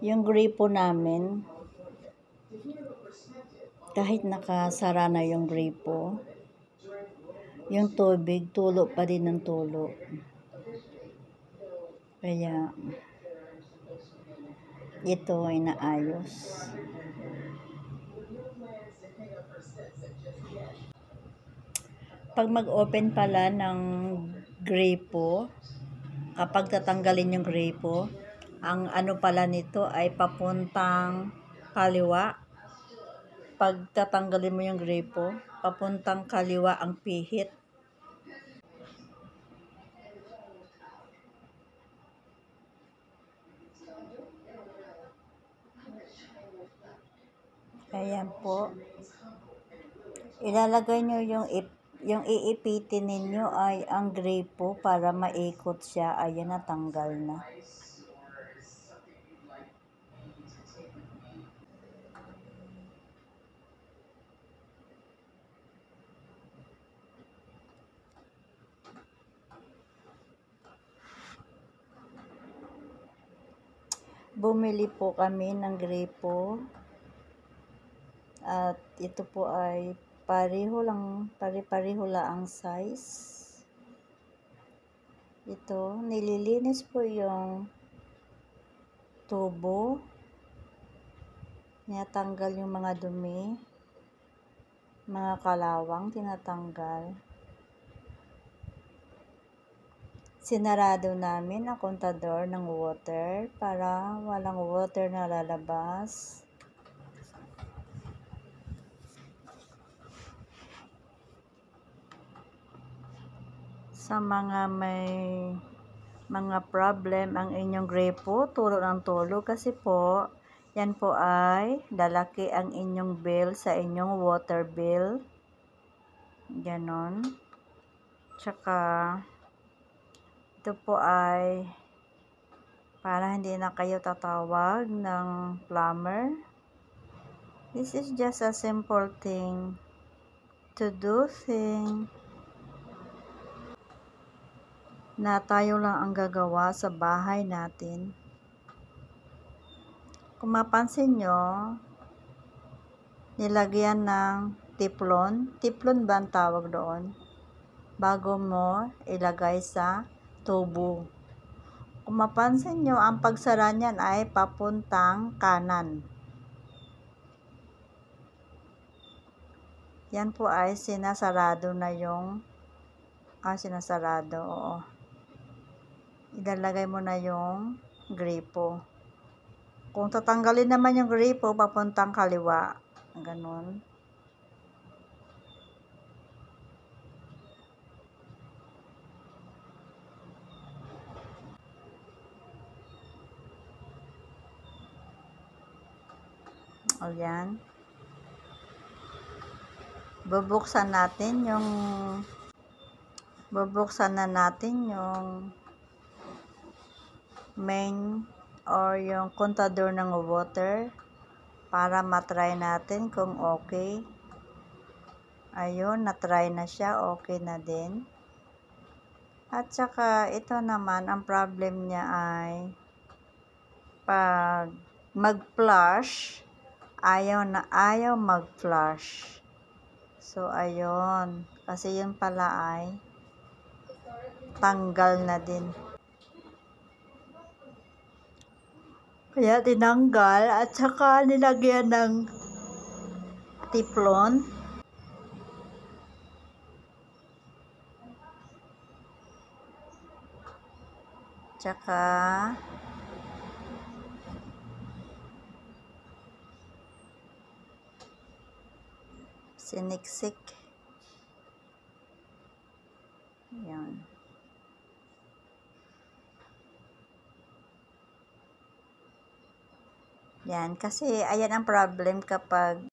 Yung gripo namin, kahit nakasara na yung gripo, yung tubig, tulo pa din ng tulo. Kaya, ito ay naayos. Pag mag-open pala ng gripo, kapag tatanggalin yung gripo, ang ano pala nito ay papuntang kaliwa. Pag tatanggalin mo yung gripo, papuntang kaliwa ang pihit. Ayan po. Ilalagay nyo yung iipitin ninyo ay ang gripo para maikot siya. Ayan, natanggal na. Bumili po kami ng gripo. At ito po ay pare-pareho lang ang size. Ito, nililinis po yung tubo. Tinatanggal yung mga dumi. Mga kalawang tinatanggal. Sinarado namin ang kontador ng water para walang water na lalabas. Sa mga may mga problem ang inyong gripo, tulo ng tulo kasi po, yan po ay lalaki ang inyong bill sa inyong water bill. Ganon. Tsaka, ito po ay para hindi na kayo tatawag ng plumber. This is just a simple thing to do na tayo lang ang gagawa sa bahay natin. Kung mapansin nyo, nilagyan ng tiplon. Tiplon ba ang tawag doon? Bago mo ilagay sa tubo. Kung mapansin nyo, ang pagsara niyan ay papuntang kanan. Yan po ay sinasarado na yung sinasarado, oo. Ilalagay mo na yung gripo. Kung tatanggalin naman yung gripo, papuntang kaliwa. Ganon. Ayan. Bubuksan na natin yung main or yung kontador ng water para matry natin kung okay. Ayun, natry na siya, okay na din. At saka ito naman, ang problem niya ay pag mag-flush, ayaw mag-flush. So ayun, kasi yun pala ay tanggal na din. Kaya tinanggal at saka nilagyan ng tiplon. Tsaka siniksik. Yan. Yan, kasi ayan ang problem kapag